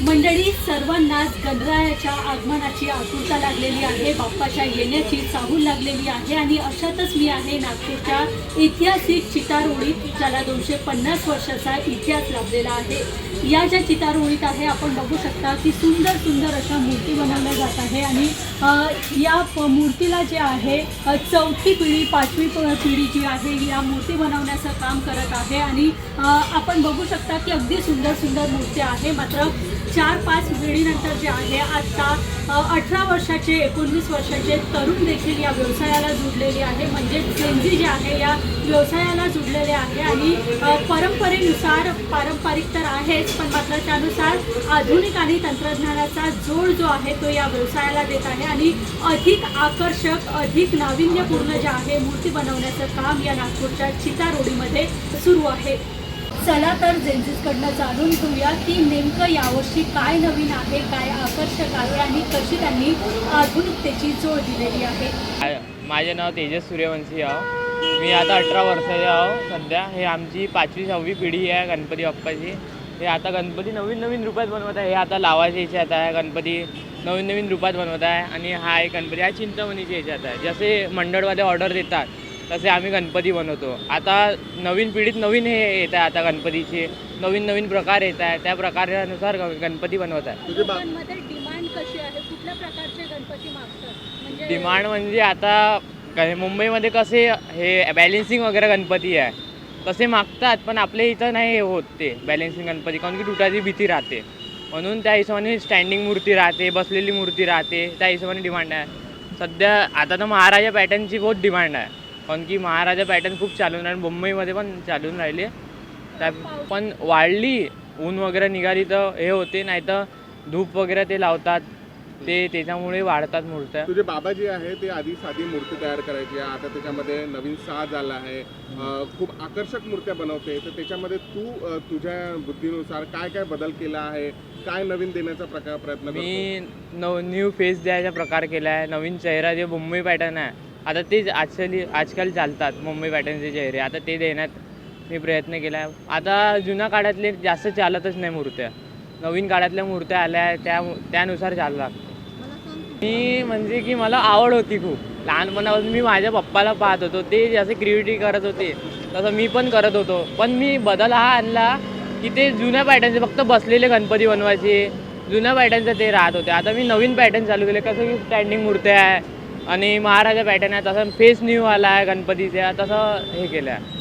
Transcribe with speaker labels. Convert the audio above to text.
Speaker 1: मंडळी, सर्वांनाच गणरायाच्या आगमनाची आतुरता लागलेली आहे, बाप्पाच्या येण्याची चाहूल लागलेली आहे आणि अशातच मी आहे नागपूरच्या ऐतिहासिक चितारोळीत, ज्याला 250 वर्षाचा इतिहास लाभलेला आहे. या ज्या चितारोळीत आहे आपण बघू शकता की सुंदर सुंदर अशा मूर्ती बनवल्या जात आहे आणि या मूर्तीला जे आहे चौथी पिढी 5वी पिढी जी आहे या मूर्ती बनवण्याचं काम करत आहे आणि आपण बघू शकता की अगदी सुंदर सुंदर मूर्त्या आहे. मात्र 4-5 पिढीनंतर जे आहे आता 18 वर्षाचे 19 वर्षाचे तरुण देखील या व्यवसायाला जुडलेले आहे, म्हणजे जेनझी जे आहे या व्यवसायाला जुडलेले आहे आणि परंपरेनुसार पारंपरिक तर आहेच, पण मात्र त्यानुसार आधुनिक आणि तंत्रज्ञानाचा जोड जो आहे तो या व्यवसायाला देत आहे आणि अधिक आकर्षक, अधिक नाविन्यपूर्ण जे आहे मूर्ती बनवण्याचं काम या नागपूरच्या चितारोडीमध्ये सुरू आहे. चला तर जेन्झीसकडनं जाणून घेऊया की नेमकं यावर्षी काय नवीन आहे, काय आकर्षक आहे आणि कशी त्यांनी आधुनिकतेची जोड दिलेली आहे.
Speaker 2: माझे नाव तेजस सूर्यवंशी आहो. मी आता 18 वर्षाचे आहो. सध्या हे आमची 5वी-6वी पिढी आहे गणपती बाप्पाची. हे आता गणपती नवीन नवीन रूपात बनवत आहे. हे आता लावायच्या ह्याच्यात आहे, गणपती नवीन नवीन रूपात बनवत आहे आणि हा एक गणपती हा चिंतामणीच्या ह्याच्यात आहे. जसे मंडळवाले ऑर्डर देतात तसे आम्ही गणपती बनवतो. आता नवीन पिढीत नवीन हे येत आहे, आता गणपतीचे नवीन नवीन प्रकार येत आहे, त्या प्रकारानुसार गणपती बनवत आहे.
Speaker 1: लोकांमध्ये डिमांड कशी आहे, कुठल्या प्रकारचे गणपती मागतात? म्हणजे
Speaker 2: डिमांड म्हणजे आता मुंबईमध्ये कसे हे बॅलेन्सिंग वगैरे गणपती आहे तसे मागतात, पण आपल्या इथं नाही होत ते बॅलेन्सिंग गणपती, कारण की तुटायची भीती राहते. म्हणून त्या हिशोबाने स्टँडिंग मूर्ती राहते, बसलेली मूर्ती राहते, त्या हिशोबाने डिमांड आहे. सध्या आता तर महाराजा पॅटर्नची बहुत डिमांड आहे, कारण की महाराजा पॅटर्न खूप चालून आहे, मुंबईमध्ये पण चालून राहिले. त्या पण वाढली, ऊन वगैरे निघाली तर हे होते, नाही तर धूप वगैरे ते लावतात, ते त्याच्यामुळे वाढतात मूर्त्या.
Speaker 3: तुझे बाबा जे आहे ते आधी साधी मूर्ती तयार करायची, आता त्याच्यामध्ये नवीन साज आला आहे, खूप आकर्षक मूर्त्या बनवते. तर त्याच्यामध्ये तू तुझ्या बुद्धीनुसार काय काय बदल केला आहे, काय नवीन देण्याचा प्रयत्न करतो?
Speaker 2: मी न्यू फेस द्यायचा प्रकार केला आहे. नवीन चेहरा जे मुंबई पॅटर्न आहे आता तेच आजकाल चालतात मुंबई पॅटर्नचे चेहरे, आता ते देण्यात मी प्रयत्न केला आहे. आता जुन्या काळातले जास्त चालतच नाही मूर्त्या, नवीन काळातल्या मूर्त्या आल्या त्यानुसार चालला. मी म्हणजे की मला आवड होती खूप लहानपणापासून. मी माझ्या पप्पाला पाहत होतो, ते जसे क्रिएटिव्हिटी करत होते तसं मी पण करत होतो. पण मी बदल हा आणला की ते जुन्या पॅटर्नचे फक्त बसलेले गणपती बनवायचे, जुन्या पॅटर्नचं ते राहत होते. आता मी नवीन पॅटर्न चालू केले, कसं की स्टँडिंग मूर्त्या आहे आणि महाराजा पॅटर्न आहे, तसं फेस न्यू आला आहे गणपतीचा, तसं हे केलं आहे.